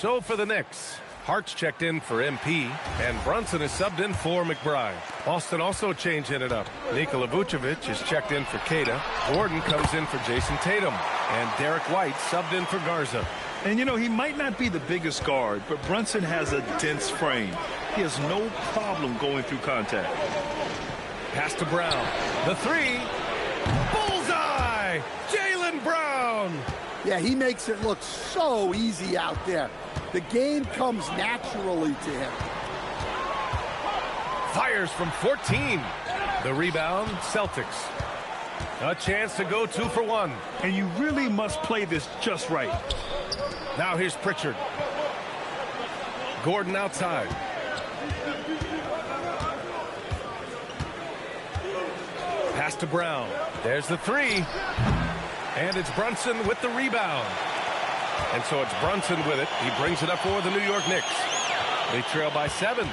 So for the Knicks, Hart's checked in for MP, and Brunson is subbed in for McBride. Boston also changing it up. Nikola Vucevic is checked in for Queta. Gordon comes in for Jason Tatum, and Derek White subbed in for Garza. And, you know, he might not be the biggest guard, but Brunson has a dense frame. He has no problem going through contact. Pass to Brown. The three. Bullseye! Jaylen Brown! Yeah, he makes it look so easy out there. The game comes naturally to him. Fires from 14. The rebound, Celtics. A chance to go 2 for 1. And you really must play this just right. Now here's Pritchard. Gordon outside. Pass to Brown. There's the three. And it's Brunson with the rebound. And so it's Brunson with it. He brings it up for the New York Knicks. They trail by 7.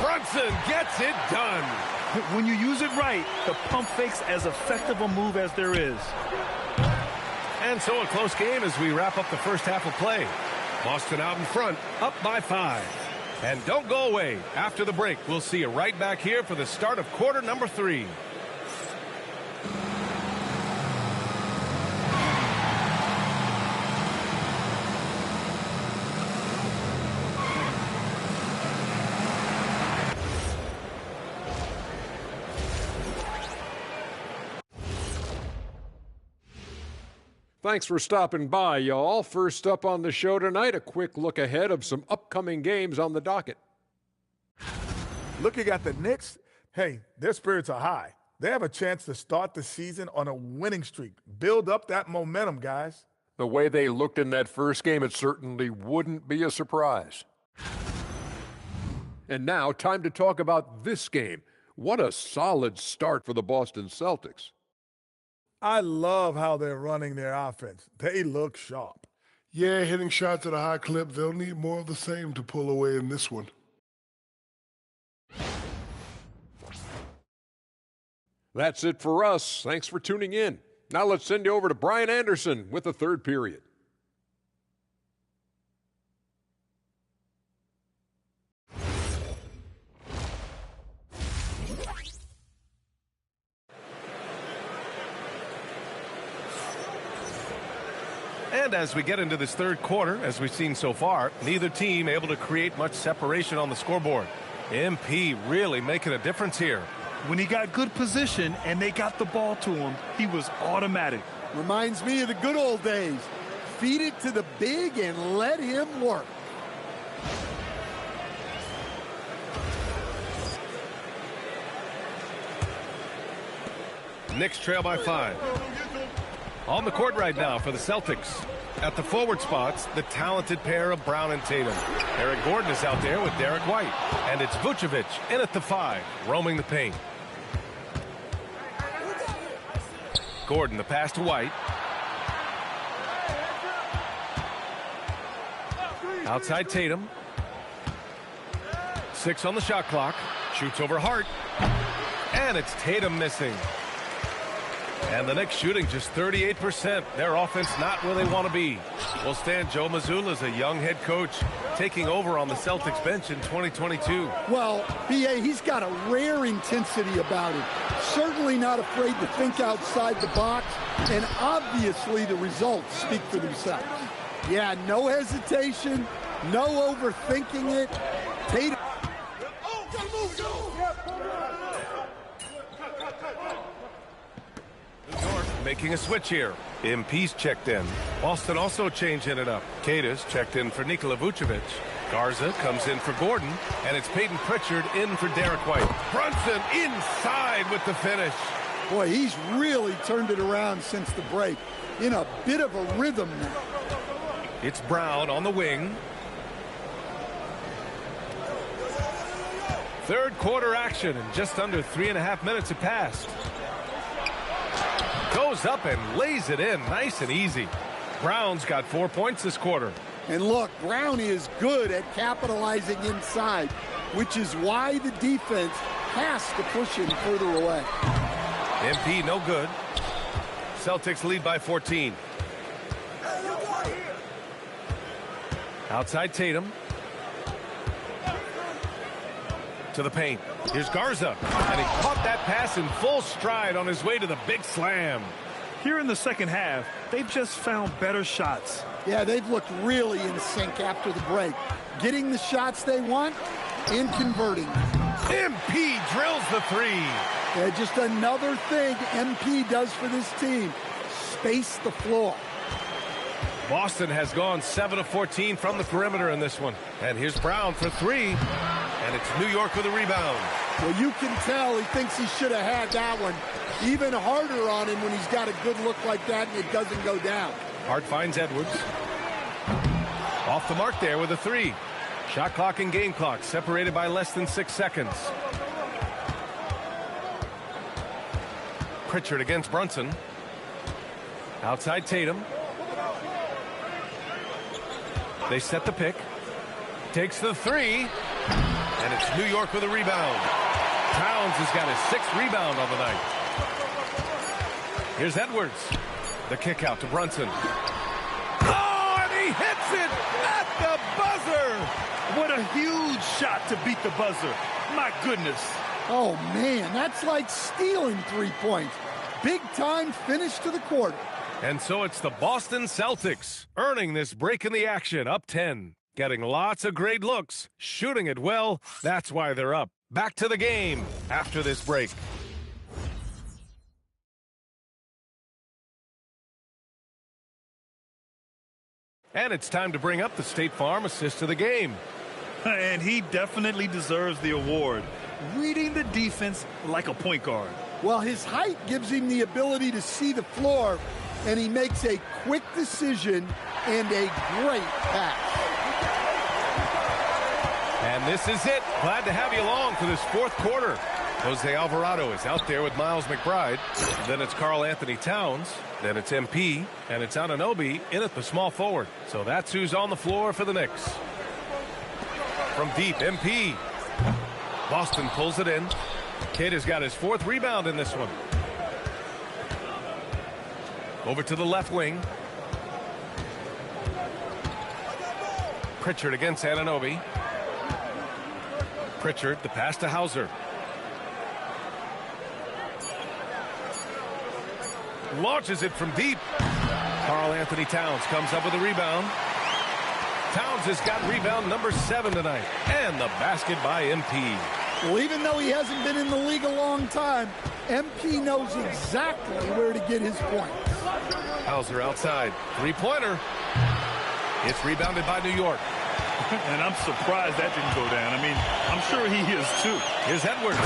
Brunson gets it done. When you use it right, the pump fake's as effective a move as there is. And so a close game as we wrap up the first half of play. Boston out in front, up by 5. And don't go away. After the break, we'll see you right back here for the start of quarter number 3. Thanks for stopping by, y'all. First up on the show tonight, a quick look ahead of some upcoming games on the docket. Looking at the Knicks, hey, their spirits are high. They have a chance to start the season on a winning streak. Build up that momentum, guys. The way they looked in that first game, it certainly wouldn't be a surprise. And now, time to talk about this game. What a solid start for the Boston Celtics. I love how they're running their offense. They look sharp. Yeah, hitting shots at a high clip. They'll need more of the same to pull away in this one. That's it for us. Thanks for tuning in. Now let's send you over to Brian Anderson with the third period. And as we get into this third quarter, as we've seen so far, neither team able to create much separation on the scoreboard. MP really making a difference here. When he got good position and they got the ball to him, he was automatic. Reminds me of the good old days. Feed it to the big and let him work. Knicks trail by 5. On the court right now for the Celtics. At the forward spots, the talented pair of Brown and Tatum. Eric Gordon is out there with Derek White. And it's Vucevic in at the 5, roaming the paint. Gordon, the pass to White. Outside Tatum. 6 on the shot clock. Shoots over Hart. And it's Tatum missing. And the Knicks shooting just 38%. Their offense not where they want to be. Well, Stan, Joe Mazzulla is a young head coach taking over on the Celtics bench in 2022. Well, B.A., he's got a rare intensity about him. Certainly not afraid to think outside the box. And obviously the results speak for themselves. Yeah, no hesitation, no overthinking it. Tatum. Making a switch here. MP's checked in. Boston also changing it up. Queta's checked in for Nikola Vucevic. Garza comes in for Gordon. And it's Peyton Pritchard in for Derek White. Brunson inside with the finish. Boy, he's really turned it around since the break. In a bit of a rhythm now. It's Brown on the wing. Third quarter action, and just under 3.5 minutes have passed. Goes up and lays it in nice and easy. Brown's got 4 points this quarter. And look, Brown is good at capitalizing inside, which is why the defense has to push him further away. MP no good. Celtics lead by 14. Outside Tatum. To the paint. Here's Garza. And he caught that pass in full stride on his way to the big slam. Here in the second half, they've just found better shots. Yeah, they've looked really in sync after the break. Getting the shots they want and converting. MP drills the three. Yeah, just another thing MP does for this team. Space the floor. Boston has gone 7 of 14 from the perimeter in this one. And here's Brown for three. And it's New York with a rebound. Well, you can tell he thinks he should have had that one. Even harder on him when he's got a good look like that and it doesn't go down. Hart finds Edwards. Off the mark there with a three. Shot clock and game clock separated by less than 6 seconds. Pritchard against Brunson. Outside Tatum. They set the pick. Takes the three. And it's New York with a rebound. Towns has got his 6th rebound on the night. Here's Edwards. The kick out to Brunson. Oh, and he hits it at the buzzer. What a huge shot to beat the buzzer. My goodness. Oh, man, that's like stealing 3 points. Big time finish to the quarter. And so it's the Boston Celtics earning this break in the action, up 10. Getting lots of great looks, shooting it well. That's why they're up. Back to the game after this break. And it's time to bring up the State Farm assist of the game. And he definitely deserves the award. Reading the defense like a point guard. Well, his height gives him the ability to see the floor, and he makes a quick decision and a great pass. And this is it. Glad to have you along for this 4th quarter. Jose Alvarado is out there with Miles McBride. Then it's Karl Anthony Towns. Then it's MP. And it's Anunoby in at the small forward. So that's who's on the floor for the Knicks. From deep, MP. Boston pulls it in. Kidd has got his 4th rebound in this one. Over to the left wing. Pritchard against Anunoby. Pritchard, the pass to Hauser. Launches it from deep. Karl Anthony Towns comes up with a rebound. Towns has got rebound number 7 tonight. And the basket by MP. Well, even though he hasn't been in the league a long time, MP knows exactly where to get his points. Hauser outside. Three-pointer. It's rebounded by New York. And I'm surprised that didn't go down. I mean, I'm sure he is too. Here's Edwards.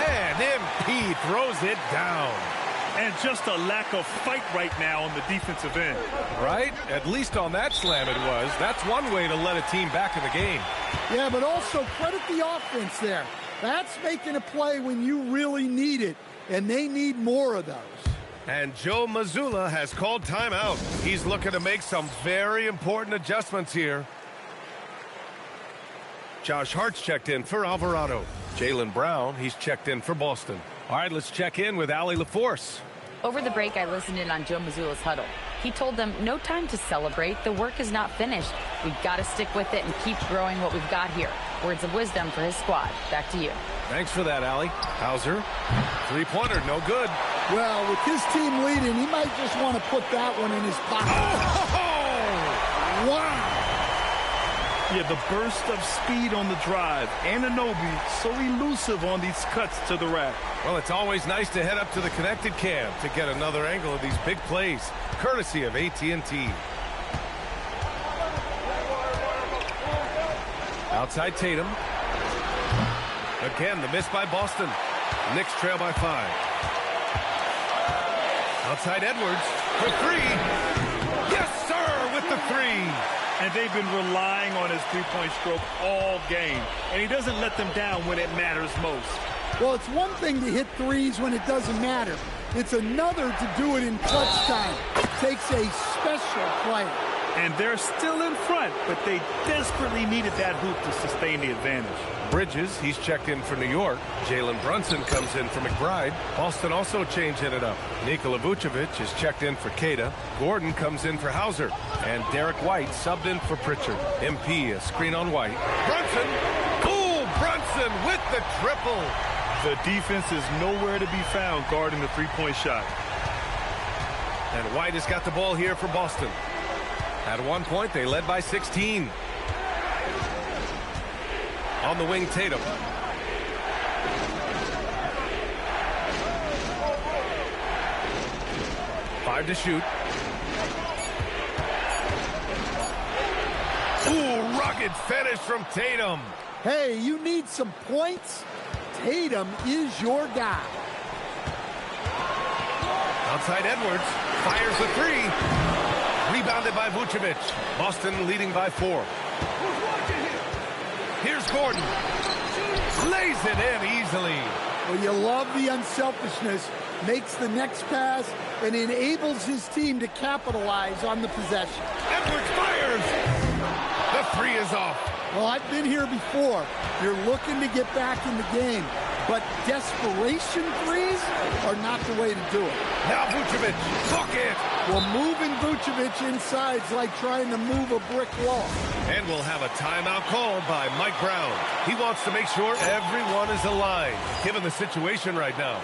And MP throws it down. And just a lack of fight right now on the defensive end. Right? At least on that slam it was. That's one way to let a team back in the game. Yeah, but also credit the offense there. That's making a play when you really need it, and they need more of those. And Joe Mazzulla has called timeout. He's looking to make some very important adjustments here. Josh Hart's checked in for Alvarado. Jaylen Brown, he's checked in for Boston. All right, let's check in with Allie LaForce. Over the break, I listened in on Joe Mazzulla's huddle. He told them, no time to celebrate. The work is not finished. We've got to stick with it and keep growing what we've got here. Words of wisdom for his squad. Back to you. Thanks for that, Allie. Hauser, three-pointer, no good. Well, with his team leading, he might just want to put that one in his pocket. Oh! Wow! Yeah, the burst of speed on the drive. Anunoby so elusive on these cuts to the rack. Well, it's always nice to head up to the connected cam to get another angle of these big plays, courtesy of AT&T. Outside Tatum. Again, the miss by Boston. Knicks trail by 5. Outside Edwards for 3. Yes, sir, with the 3. And they've been relying on his three-point stroke all game. And he doesn't let them down when it matters most. Well, it's one thing to hit threes when it doesn't matter. It's another to do it in clutch time. It takes a special player. And they're still in front, but they desperately needed that hoop to sustain the advantage. Bridges, he's checked in for New York. Jalen Brunson comes in for McBride. Boston also changing it up. Nikola Vucevic is checked in for Queta. Gordon comes in for Hauser. And Derek White subbed in for Pritchard. MP, a screen on White. Brunson! Ooh, Brunson with the triple! The defense is nowhere to be found guarding the three-point shot. And White has got the ball here for Boston. At one point, they led by 16. On the wing, Tatum. Five to shoot. Ooh, rugged finish from Tatum. Hey, you need some points? Tatum is your guy. Outside Edwards. Fires the three. Rebounded by Vucevic. Boston leading by 4. Here's Gordon. Lays it in easily. Well, you love the unselfishness. Makes the next pass and enables his team to capitalize on the possession. Edwards fires. The three is off. Well, I've been here before. You're looking to get back in the game, but desperation threes are not the way to do it. Now Vucevic, book it. Well, moving Vucevic inside is like trying to move a brick wall. And we'll have a timeout called by Mike Brown. He wants to make sure everyone is aligned, given the situation right now.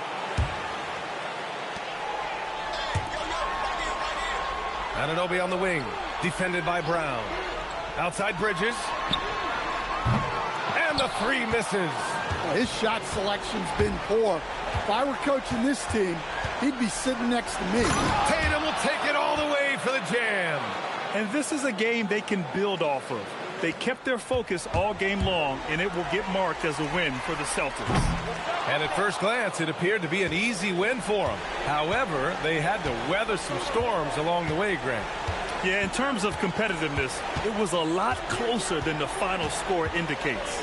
Anunoby on the wing, defended by Brown. Outside Bridges. And the three misses. Well, his shot selection's been poor. If I were coaching this team, he'd be sitting next to me. Tatum will take it all the way for the jam. And this is a game they can build off of. They kept their focus all game long, and it will get marked as a win for the Celtics. And at first glance, it appeared to be an easy win for them. However, they had to weather some storms along the way, Grant. Yeah, in terms of competitiveness, it was a lot closer than the final score indicates.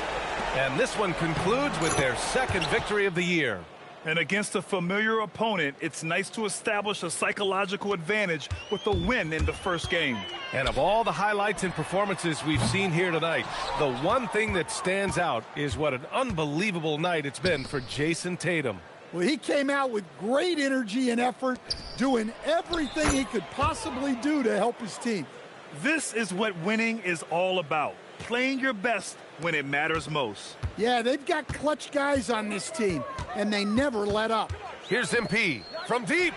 And this one concludes with their second victory of the year. And against a familiar opponent, it's nice to establish a psychological advantage with a win in the first game. And of all the highlights and performances we've seen here tonight, the one thing that stands out is what an unbelievable night it's been for Jason Tatum. Well, he came out with great energy and effort, doing everything he could possibly do to help his team. This is what winning is all about, playing your best when it matters most. Yeah, they've got clutch guys on this team, and they never let up. Here's MP from deep.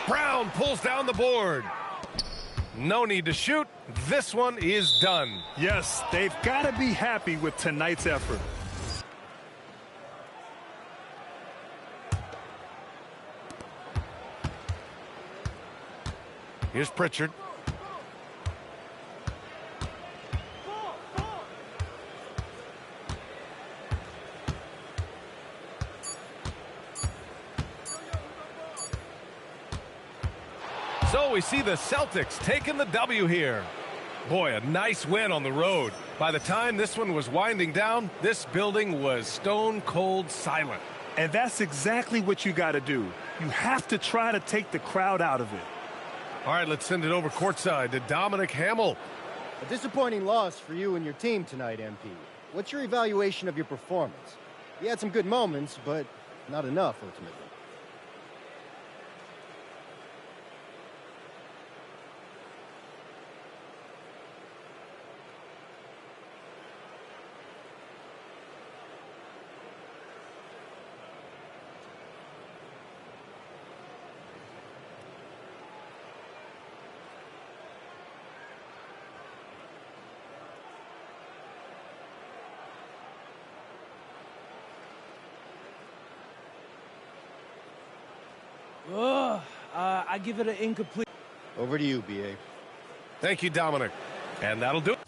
Brown pulls down the board. No need to shoot. This one is done. Yes, they've got to be happy with tonight's effort. Here's Pritchard. So we see the Celtics taking the W here. Boy, a nice win on the road. By the time this one was winding down, this building was stone cold silent. And that's exactly what you got to do. You have to try to take the crowd out of it. All right, let's send it over courtside to Dominic Hamill. A disappointing loss for you and your team tonight, MP. What's your evaluation of your performance? You had some good moments, but not enough, ultimately. I give it an incomplete. Over to you, BA. Thank you, Dominic. And that'll do it.